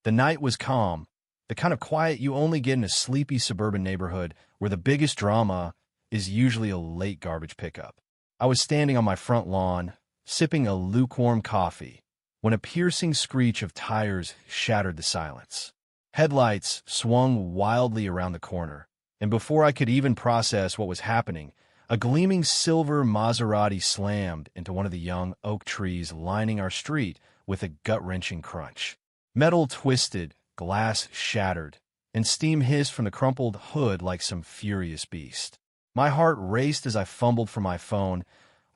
The night was calm, the kind of quiet you only get in a sleepy suburban neighborhood where the biggest drama is usually a late garbage pickup. I was standing on my front lawn, sipping a lukewarm coffee, when a piercing screech of tires shattered the silence. Headlights swung wildly around the corner, and before I could even process what was happening, a gleaming silver Maserati slammed into one of the young oak trees lining our street with a gut-wrenching crunch. Metal twisted, glass shattered, and steam hissed from the crumpled hood like some furious beast. My heart raced as I fumbled for my phone,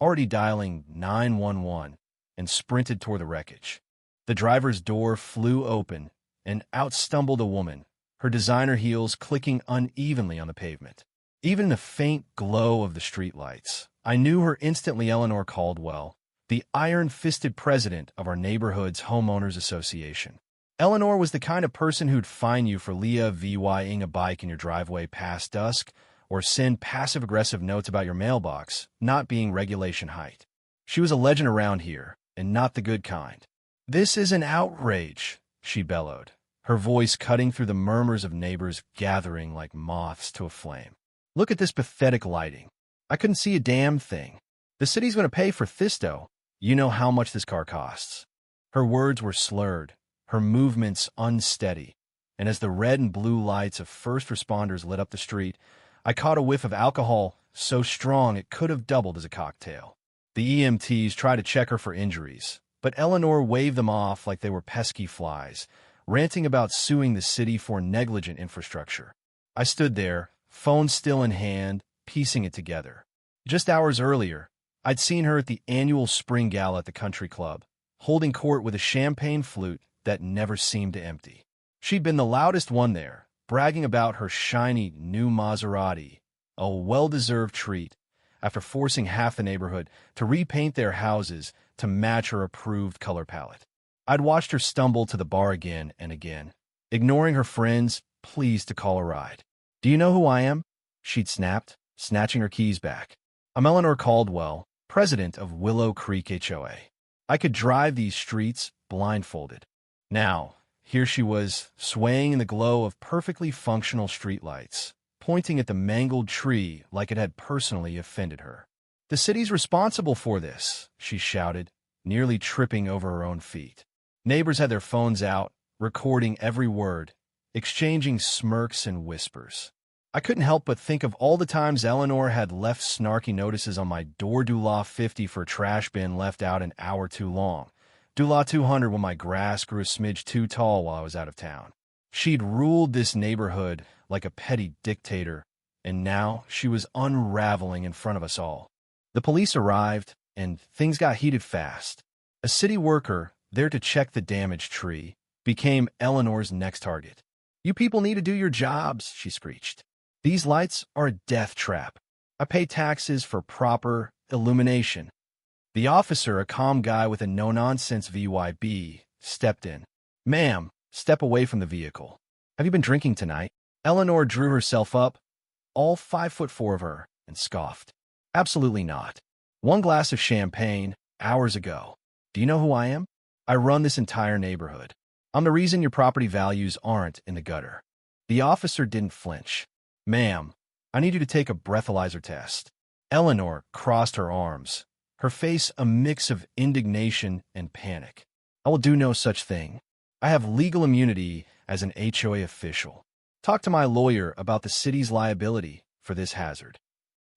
already dialing 911, and sprinted toward the wreckage. The driver's door flew open, and out stumbled a woman, her designer heels clicking unevenly on the pavement. Even in the faint glow of the streetlights, I knew her instantly. Eleanor Caldwell, the iron-fisted president of our neighborhood's Homeowners Association. Eleanor was the kind of person who'd fine you for VYing a bike in your driveway past dusk, or send passive-aggressive notes about your mailbox not being regulation height. She was a legend around here, and not the good kind. "This is an outrage," she bellowed, her voice cutting through the murmurs of neighbors gathering like moths to a flame. "Look at this pathetic lighting. I couldn't see a damn thing. The city's going to pay for this, though. You know how much this car costs." Her words were slurred, her movements unsteady, and as the red and blue lights of first responders lit up the street, I caught a whiff of alcohol so strong it could have doubled as a cocktail. The EMTs tried to check her for injuries, but Eleanor waved them off like they were pesky flies, ranting about suing the city for negligent infrastructure. I stood there, phone still in hand, piecing it together. Just hours earlier, I'd seen her at the annual spring gala at the country club, holding court with a champagne flute that never seemed to empty. She'd been the loudest one there, bragging about her shiny new Maserati, a well-deserved treat, after forcing half the neighborhood to repaint their houses to match her approved color palette. I'd watched her stumble to the bar again and again, ignoring her friends' pleas to call a ride. "Do you know who I am?" she'd snapped, snatching her keys back. "I'm Eleanor Caldwell, president of Willow Creek HOA. I could drive these streets blindfolded." Now, here she was, swaying in the glow of perfectly functional streetlights, pointing at the mangled tree like it had personally offended her. "The city's responsible for this," she shouted, nearly tripping over her own feet. Neighbors had their phones out, recording every word, exchanging smirks and whispers. I couldn't help but think of all the times Eleanor had left snarky notices on my door. Dula 50 for a trash bin left out an hour too long. Dula 200 when my grass grew a smidge too tall while I was out of town. She'd ruled this neighborhood like a petty dictator, and now she was unraveling in front of us all. The police arrived, and things got heated fast. A city worker, there to check the damaged tree, became Eleanor's next target. "You people need to do your jobs," she screeched. "These lights are a death trap. I pay taxes for proper illumination." The officer, a calm guy with a no-nonsense VYB, stepped in. "Ma'am, step away from the vehicle. Have you been drinking tonight?" Eleanor drew herself up, all 5'4" of her, and scoffed. "Absolutely not. One glass of champagne, hours ago. Do you know who I am? I run this entire neighborhood. I'm the reason your property values aren't in the gutter." The officer didn't flinch. "Ma'am, I need you to take a breathalyzer test." Eleanor crossed her arms, her face a mix of indignation and panic. "I will do no such thing. I have legal immunity as an HOA official. Talk to my lawyer about the city's liability for this hazard."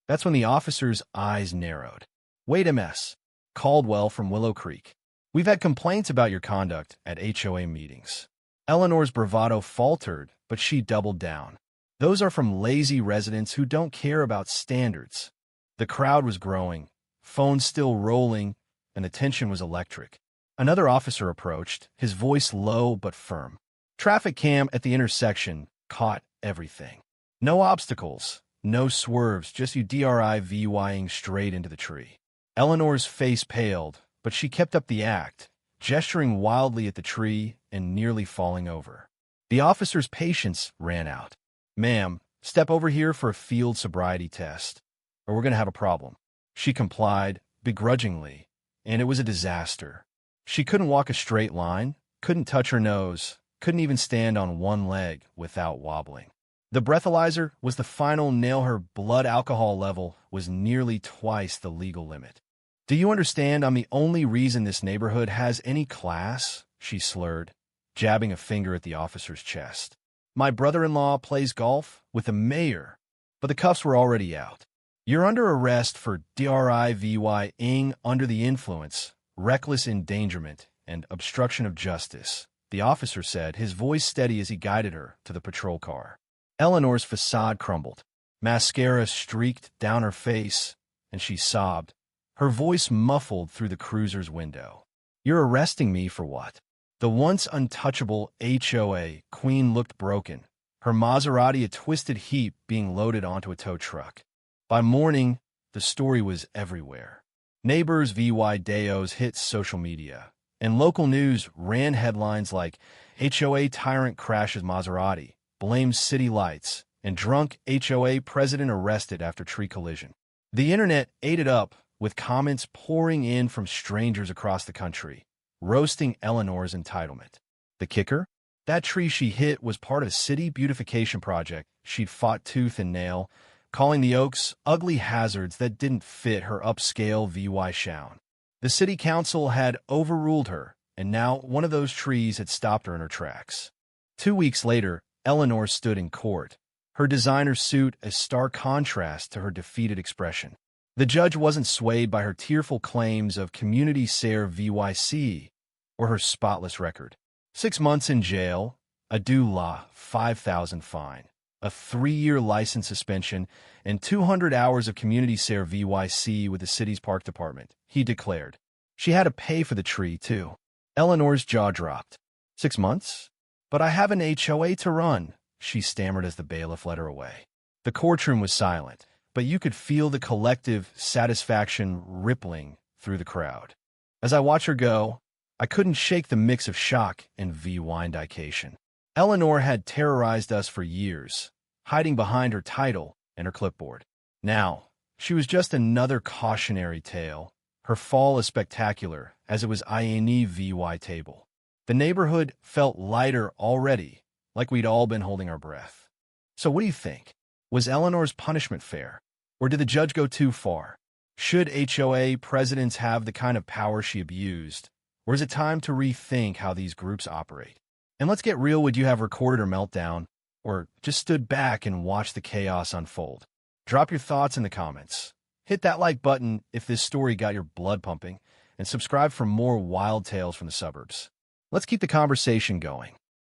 That's when the officer's eyes narrowed. "Wait, Ms. Caldwell from Willow Creek. We've had complaints about your conduct at HOA meetings." Eleanor's bravado faltered, but she doubled down. "Those are from lazy residents who don't care about standards." The crowd was growing, phones still rolling, and the tension was electric. Another officer approached, his voice low but firm. Traffic cam at the intersection caught everything. No obstacles, no swerves, just you DRIVYing straight into the tree. Eleanor's face paled, but she kept up the act, gesturing wildly at the tree and nearly falling over. The officer's patience ran out. "Ma'am, step over here for a field sobriety test, or we're going to have a problem." She complied, begrudgingly, and it was a disaster. She couldn't walk a straight line, couldn't touch her nose, couldn't even stand on one leg without wobbling. The breathalyzer was the final nail. Her blood alcohol level was nearly twice the legal limit. "Do you understand I'm the only reason this neighborhood has any class?" she slurred, jabbing a finger at the officer's chest. "My brother-in-law plays golf with the mayor." But the cuffs were already out. "You're under arrest for driving under the influence, reckless endangerment, and obstruction of justice," the officer said, his voice steady as he guided her to the patrol car. Eleanor's facade crumbled. Mascara streaked down her face, and she sobbed, her voice muffled through the cruiser's window. "You're arresting me for what?" The once untouchable HOA queen looked broken, her Maserati a twisted heap being loaded onto a tow truck. By morning, the story was everywhere. Neighbors vy Deos hit social media, and local news ran headlines like "HOA tyrant crashes Maserati, blames city lights," and "drunk HOA president arrested after tree collision." The internet ate it up, with comments pouring in from strangers across the country, roasting Eleanor's entitlement. The kicker? That tree she hit was part of a city beautification project she'd fought tooth and nail, calling the oaks ugly hazards that didn't fit her upscale vy shown. The city council had overruled her, and now one of those trees had stopped her in her tracks. 2 weeks later, Eleanor stood in court, her designer suit a stark contrast to her defeated expression. The judge wasn't swayed by her tearful claims of community care VYC or her spotless record. 6 months in jail, a DULA, $5,000 fine, a 3-year license suspension, and 200 hours of community care VYC with the city's park department, he declared. She had to pay for the tree, too. Eleanor's jaw dropped. 6 months? But I have an HOA to run, she stammered as the bailiff led her away. The courtroom was silent, but you could feel the collective satisfaction rippling through the crowd. As I watched her go, I couldn't shake the mix of shock and vindication. Eleanor had terrorized us for years, hiding behind her title and her clipboard. Now, she was just another cautionary tale, her fall as spectacular as it was INE table. The neighborhood felt lighter already, like we'd all been holding our breath. So what do you think? Was Eleanor's punishment fair? Or did the judge go too far? Should HOA presidents have the kind of power she abused? Or is it time to rethink how these groups operate? And let's get real, would you have recorded her meltdown? Or just stood back and watched the chaos unfold? Drop your thoughts in the comments. Hit that like button if this story got your blood pumping, and subscribe for more wild tales from the suburbs. Let's keep the conversation going.